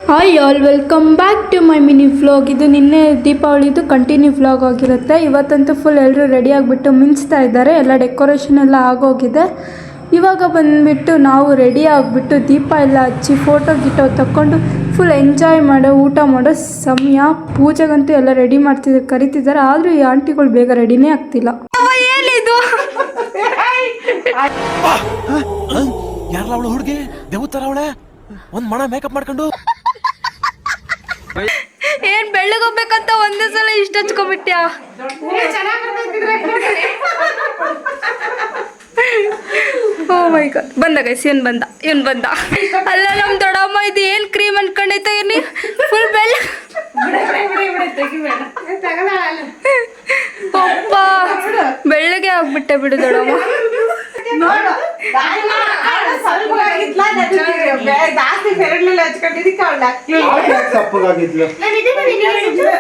Hi all, welcome back to my mini vlog. ಇದು ನಿನ್ನೆ ದೀಪಾವಳಿದು continue vlog ಆಗಿರುತ್ತೆ. ಇವತ್ತಂತೂ full ಎಲ್ಲರೂ ರೆಡಿ ಆಗಿಬಿಟ್ಟು ಮಿಂಚ್ತಾ ಇದ್ದಾರೆ. ಎಲ್ಲ ಡೆಕೋರೇಷನ್ ಎಲ್ಲ ಆಗೋಗಿದೆ. ಇವಾಗ ಬಂದುಬಿಟ್ಟು ನಾವು ರೆಡಿ ಆಗಿಬಿಟ್ಟು ದೀಪ ಎಲ್ಲ ಹಚ್ಚಿ ಫೋಟೋ ಗಿಟೋ ತಕ್ಕೊಂಡು ಫುಲ್ ಎಂಜಾಯ್ ಮಾಡೋ ಊಟ ಮಾಡೋ ಸಮಯ. ಪೂಜೆಗಂತೂ ಎಲ್ಲ ರೆಡಿ ಕರಿತಿದ್ದಾರೆ. ಆದರೂ ಈ ಆಂಟಿಗಳು ಬೇಗ ರೆಡಿನೇ ಆಗ್ತಿಲ್ಲ. ಏನಿದು ಯಾರಲ್ಲ ಅವಳು ಹುಡುಗಿ ದೇವತರ ಅವಳೆ ಒಂದ್ ಮಣ ಮೇಕಪ್ ಮಾಡ್ಕೊಂಡು ಏನ್ ಬೆಳ್ಳಗೋಗ್ಬೇಕಂತ ಒಂದೇ ಸಲ ಇಷ್ಟ ಹಚ್ಕೊಂಡ್ಬಿಟ್ಯಾ? ಓ ಮೈ ಗಾಡ್, ಬಂದ ಗೈಸ್, ಇವನ್ ಬಂದ. ಅಲ್ಲ ನಮ್ ದೊಡ್ಡಮ್ಮ, ಇದು ಏನ್ ಕ್ರೀಮ್ ಅನ್ಕೊಂಡೈತೆ ಏನಿ ಫುಲ್ ಬೆಳ್ಳ. ಅಪ್ಪ ಬೆಳ್ಳಗೆ ಆಗ್ಬಿಟ್ಟೆ ಬಿಡು ದೊಡ್ಡಮ್ಮ.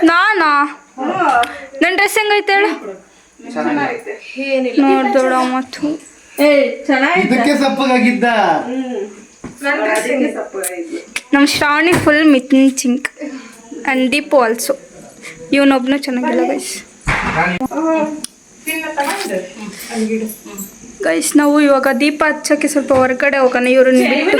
ನಾನಾ ನನ್ ಡ್ರೆಸ್ ಹೆಂಗೈತೆ ಹೇಳು? ನೋಡ್ ದೊಡ್ಡಮ್ಮ, ನಮ್ ಶ್ರಾವಣಿ ಫುಲ್ ಮಿಂಚಿಂಗ್ ಅಂಡ್ ದೀಪು ಆಲ್ಸೋ. ಇವನೊಬ್ನು ಚೆನ್ನಾಗಿಲ್ಲ ಗೈಸ್. ಗೈಸ್, ನಾವು ಇವಾಗ ದೀಪ ಹಚ್ಚಕ್ಕೆ ಸ್ವಲ್ಪ ಹೊರಗಡೆ ಹೋಗೋಣ ಇವ್ರನ್ನ ಬಿಟ್ಟು.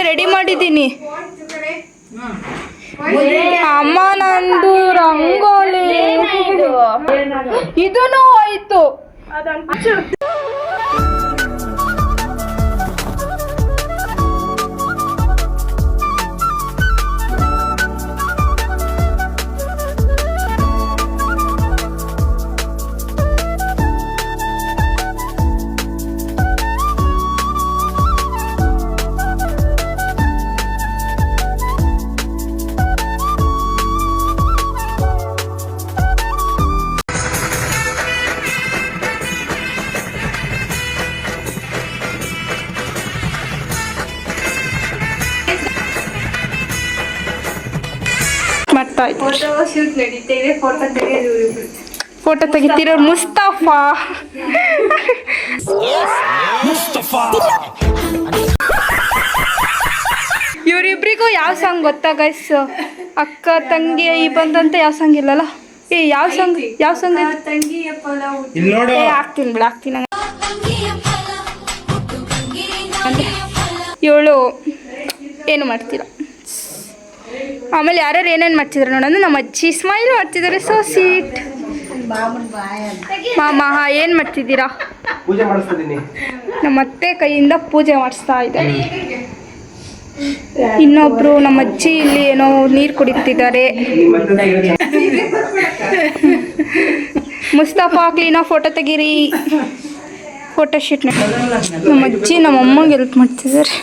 ರೆಡಿ ಮಾಡಿದ್ದೀನಿ ಅಮ್ಮ, ನಂದು ರಂಗೋಲಿ ಇದೂ ಆಯ್ತು. ಫೋಟೋ ತೆಗಿತಿರೋ ಮುಸ್ತಫಾ. ಇವರಿಬ್ರಿಗೂ ಯಾವ ಸಾಂಗ್ ಗೊತ್ತಾ ಗೈಸ್? ಅಕ್ಕ ತಂಗಿ ಈ ಬಂದಂತ ಯಾವ ಸಾಂಗ್ ಇಲ್ಲಲ್ಲ? ಯಾವ ಸಾಂಗ್ ಆಗ್ತೀನಿ. ಇವಳು ಏನು ಮಾಡ್ತೀರ? ಆಮೇಲೆ ಯಾರ್ಯಾರು ಏನೇನು ಮಾಡ್ತಿದ್ರು ನೋಡೋಣ. ನಮ್ಮ ಅಜ್ಜಿ ಸ್ಮೈಲ್ ಮಾಡ್ತಿದ್ದಾರೆ, ಸೋ ಸ್ವೀಟ್. ಮಾಮ ಏನು ಮಾಡ್ತಿದ್ದೀರಾ? ಪೂಜೆ ಮಾಡಿಸ್ತಿದ್ದೀನಿ. ನಮ್ಮ ಅತ್ತೆ ಕೈಯಿಂದ ಪೂಜೆ ಮಾಡಿಸ್ತಾ ಇದ್ದಾರೆ. ಇನ್ನೊಬ್ರು ನಮ್ಮ ಅಜ್ಜಿ ಇಲ್ಲಿ ಏನೋ ನೀರು ಕುಡಿತಿದ್ದಾರೆ. ಮುಸ್ತಫಾ ಕ್ಲೀನಾ ಫೋಟೋ ತೆಗೀರಿ, ಫೋಟೋ ಶೂಟ್. ನಮ್ಮ ಅಜ್ಜಿ ನಮ್ಮ ಅಮ್ಮಗೆ ಹೆಲ್ಪ್ ಮಾಡ್ತಿದ್ದಾರೆ.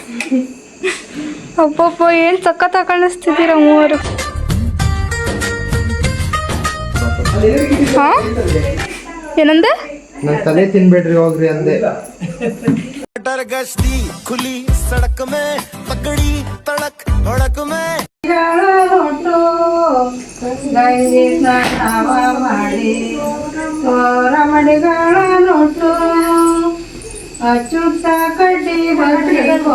ಅಪ್ಪಪ್ಪ ಏನು ಸಖತ್ ಕಾಣಿಸ್ತಿದ್ದೀರ ಮೂವರು. ಹಾ ಏನಂದೆ? ನನ್ನ ತಲೆ ತಿನ್ಬೇಡ್ರಿ ಹೋಗ್ರಿ ಅಂದೆ. ಗಶ್ತಿ ಖುಲಿ ಸಡಕ್ ಮೇ ಪಗಡಿ ತಡಕ್ ಹೊಡಕ್ ಮೇ ಗಂಗೆ ಸ್ನಾನ ಮಾಡಿ ರಮಣಿಗಳ ನೋಟು ಅಚ್ಚುತ್ತ ಕಟ್ಟಿ ಬರಬೇಕು.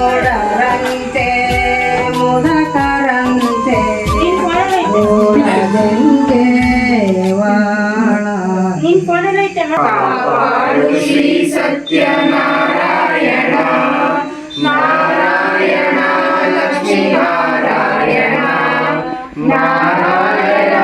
ಮೋಡರಂತೆ ಮುದಕರಂತೆ ಓಡದಂತೆ ವಾಳ ಶ್ರೀ ಸತ್ಯನಾರಾಯಣ ನಾರಾಯಣ ಲಕ್ಷ್ಮೀ ನಾರಾಯಣ ನಾರಾಯಣ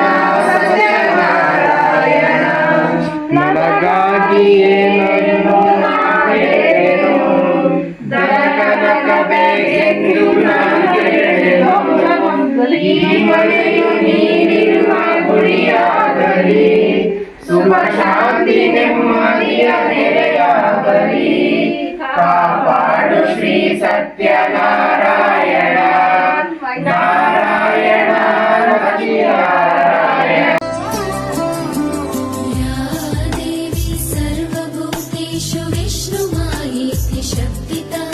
देवी सर्वभूतेषु विष्णुमायेति शक्तिता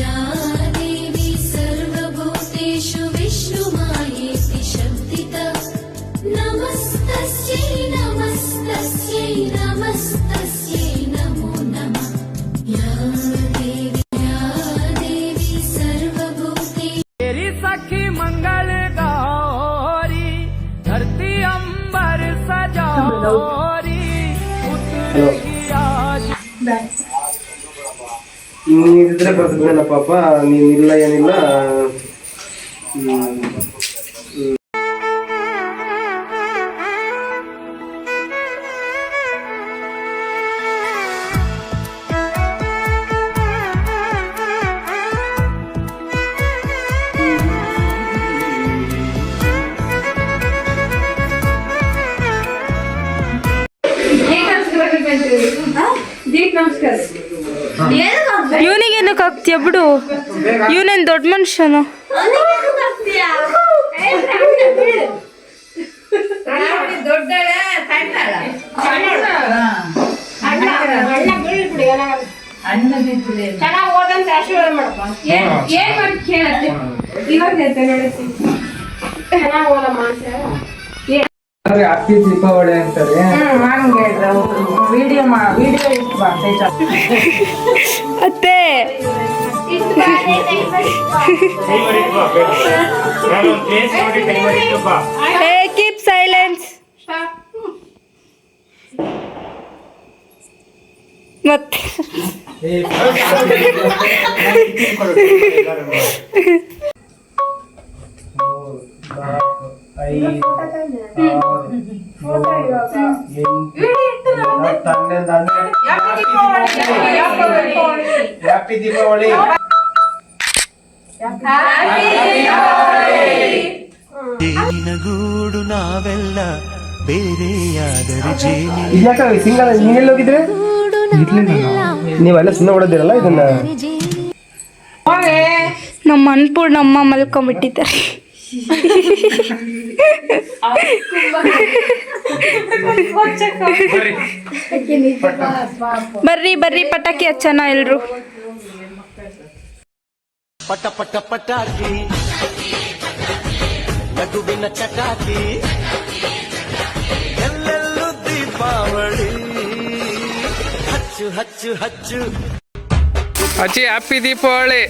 या देवी सर्वभूतेषु विष्णुमायेति शक्तिता नमस्तस्यै नमस्तस्यै नमस्तस्यै नमो नमः या देवी सर्वभूते तेरी सखी मंगल गौरी धरती अंबर सजारी ನೀವಿದ್ರೆ ಬರ್ತಿದ್ದಲ್ಲ ಪಾಪ ನೀವಿಲ್ಲ ಏನಿಲ್ಲ. ಇವನಿಗೇನಕ್ಕೆ ಹಾಕ್ತೀಯ ಬಿಡು, ಇವನೇನು ದೊಡ್ಡ ಮನುಷ್ಯನು. ಹ್ಯಾಪಿ ದೀಪಾವಳಿ ಅಂತಾರೆ. ವಿಡಿಯೋ ಇಟ್ಟು ಅತ್ತೆ ಕೀಪ್ ಸೈಲೆನ್ಸ್. ಮತ್ತೆ ಹ್ಯಾಪಿ ದೀಪಾವಳಿ. ಗೂಡು ನಾವೆಲ್ಲ ಬೇರೆಯಾದರೆ ಜೇನಿ ಇದ್ಯಾಕ ಸಿಂಗಲ್ ನೀವೆಲ್ಲ ಹೋಗಿದ್ರೆ ನೀವೆಲ್ಲ ಸುಮ್ಮನೆ ಹೊಡೆದಿರಲ್ಲ ಇದನ್ನ. ನಮ್ಮ ಅನ್ಪೂರ್ಣಮ್ಮ ಮಲ್ಕೊಂಬಿಟ್ಟಿದ್ದಾರೆ. ಬರ್ರಿ ಬರ್ರಿ ಪಟಾಕಿ ಹಚ್ಚೋಣ ಎಲ್ರು. ಪಟ ಪಟ ಪಟಾಕಿ ನಗುವಿನ ಚಟಾಕಿ ಎಲ್ಲೆಲ್ಲೂ ದೀಪಾವಳಿ ಹಚ್ಚು ಹಚ್ಚು ಹಚ್ಚು. ಅಚ್ಚಿ ಹ್ಯಾಪಿ ದೀಪಾವಳಿ.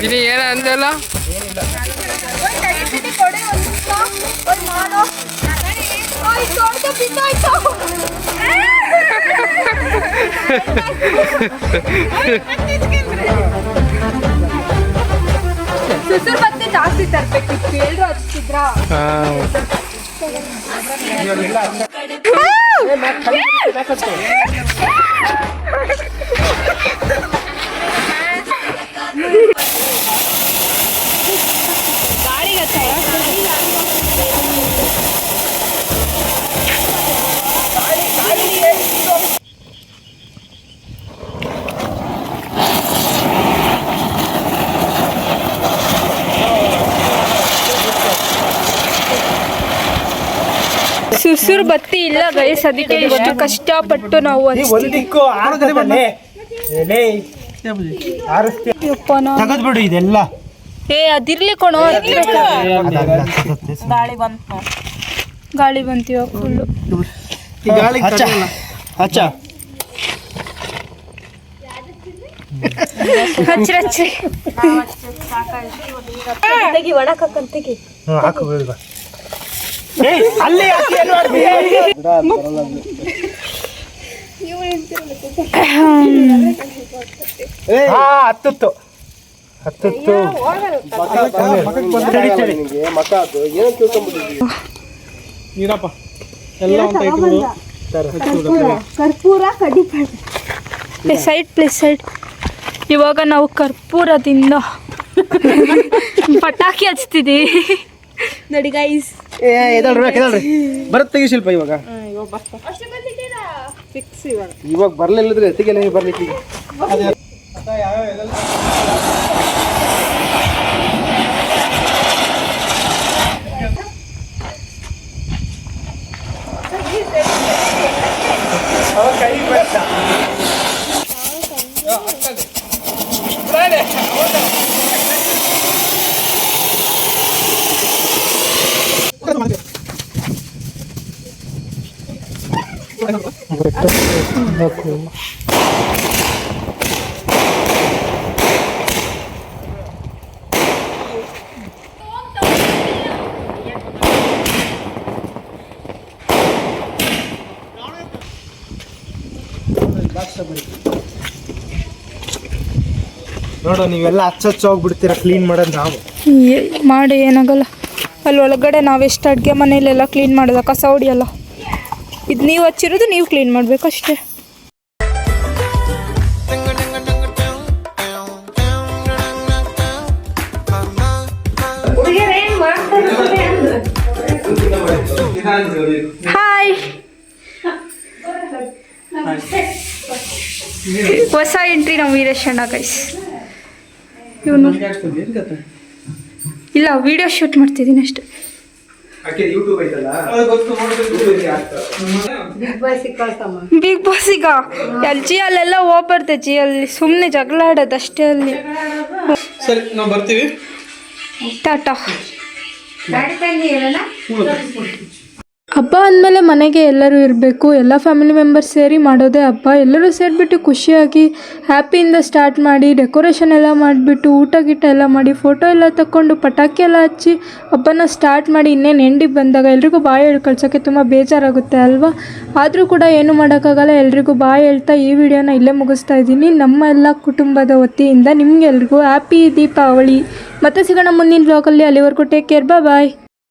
ಇದು ಏನ ಅಂದಲ್ಲ ಸುಸುರ್ ಬತ್ತೆ ಜಾಸ್ತಿ ತರ್ಬೇಕಿತ್ತು, ಎಲ್ರು ಹಚ್ತಿದ್ರ. ಸುಸುರ್ ಬತ್ತಿ ಇಲ್ಲ ಗೈಸ್, ಅದಕ್ಕೆ ಇಷ್ಟು ಕಷ್ಟಪಟ್ಟು ನಾವು ಬಿಡು ಇದೆಲ್ಲ. ಏ ಅದಿರ್ಲಿ ಕೊಣೋ. ಗಾಳಿ ಬಂತೀವ ಫುಲ್ಲು. ಹಚ್ಚಿ ಒಣಕಂತೆಗಿ ಹತ್ತಿತ್ತು ಕರ್ಪೂರ ಕಡಿಪಾಡಿ ಸೈಡ್ ಪ್ಲೇಸ್ ಸೈಡ್. ಇವಾಗ ನಾವು ಕರ್ಪೂರದಿಂದ ಪಟಾಕಿ ಹಚ್ತಿದ್ದೀವಿ. ನೋಡಿ ಗೈಸ್. ಎದಳ್ರಿ ಬರುತ್ತೆ ತೆಗಿ ಶಿಲ್ಪ ಇವಾಗ ಫಿಕ್ಸ್ ಇವಾಗ. ಇವಾಗ ಬರ್ಲಿಲ್ಲದ್ರೆ ಎತ್ತಿಗೆಲ್ಲ ಬರ್ಲಿಕ್ಕೆ ಈಗ. ನೋಡು ನೀವೆಲ್ಲ ಹಚ್ಚ ಹೋಗ್ಬಿಡ್ತೀರಾ ಕ್ಲೀನ್ ಮಾಡೋದು ನಾವು ಮಾಡಿ ಏನಾಗಲ್ಲ. ಅಲ್ಲಿ ಒಳಗಡೆ ನಾವೆಷ್ಟು ಅಡುಗೆ ಮನೆಯಲ್ಲೆಲ್ಲ ಕ್ಲೀನ್ ಮಾಡೋದ ಕಸ ಹೊಡಿಯಲ್ಲ. ಇದು ನೀವು ಹಚ್ಚಿರೋದು ನೀವು ಕ್ಲೀನ್ ಮಾಡಬೇಕು ಅಷ್ಟೇ. ಹಾಯ್, ಹೊಸ ಎಂಟ್ರಿ ನಾವು ವೀರೇಶ್ ಅಣ್ಣ ಗೈಸ್. ಇವನು ಇಲ್ಲ, ವಿಡಿಯೋ ಶೂಟ್ ಮಾಡ್ತಿದ್ದೀನಿ ಅಷ್ಟೆ. ಬಿಗ್ ಬಾಸ್ ಈಗ ಅಲ್ಲಿ ಜಿಯಲ್ಲೆಲ್ಲ ಹೋಗ್ಬಾರ್ದೆ. ಜಿಯಲ್ಲಿ ಸುಮ್ಮನೆ ಜಗಳ ಆಡೋದು ಅಷ್ಟೇ. ಅಲ್ಲಿ ಸರಿ ನಾವು ಬರ್ತೀವಿ. ಟಾಟಾ. ಹಬ್ಬ ಅಂದಮೇಲೆ ಮನೆಗೆ ಎಲ್ಲರೂ ಇರಬೇಕು. ಎಲ್ಲ ಫ್ಯಾಮಿಲಿ ಮೆಂಬರ್ಸ್ ಸೇರಿ ಮಾಡೋದೇ ಹಬ್ಬ. ಎಲ್ಲರೂ ಸೇರಿಬಿಟ್ಟು ಖುಷಿಯಾಗಿ ಹ್ಯಾಪಿಯಿಂದ ಸ್ಟಾರ್ಟ್ ಮಾಡಿ ಡೆಕೋರೇಷನ್ ಎಲ್ಲ ಮಾಡಿಬಿಟ್ಟು ಊಟ ಗೀಟ ಎಲ್ಲ ಮಾಡಿ ಫೋಟೋ ಎಲ್ಲ ತಗೊಂಡು ಪಟಾಕಿ ಎಲ್ಲ ಹಚ್ಚಿ ಹಬ್ಬನ ಸ್ಟಾರ್ಟ್ ಮಾಡಿ ಇನ್ನೇನು ಎಂಡಿಗೆ ಬಂದಾಗ ಎಲ್ರಿಗೂ ಬಾಯಿ ಹೇಳಿ ಕಳ್ಸೋಕ್ಕೆ ತುಂಬ ಬೇಜಾರಾಗುತ್ತೆ ಅಲ್ವಾ. ಆದರೂ ಕೂಡ ಏನು ಮಾಡೋಕ್ಕಾಗಲ್ಲ. ಎಲ್ರಿಗೂ ಬಾಯಿ ಹೇಳ್ತಾ ಈ ವಿಡಿಯೋನ ಇಲ್ಲೇ ಮುಗಿಸ್ತಾ ಇದ್ದೀನಿ. ನಮ್ಮ ಎಲ್ಲ ಕುಟುಂಬದ ವತಿಯಿಂದ ನಿಮಗೆಲ್ರಿಗೂ ಹ್ಯಾಪಿ ದೀಪಾವಳಿ. ಮತ್ತೆ ಸಿಗೋಣ ಮುಂದಿನ ಬ್ಲಾಗಲ್ಲಿ. ಅಲ್ಲಿವರೆಗೂ ಟೇಕ್ ಕೇರ್, ಬಾಯ್.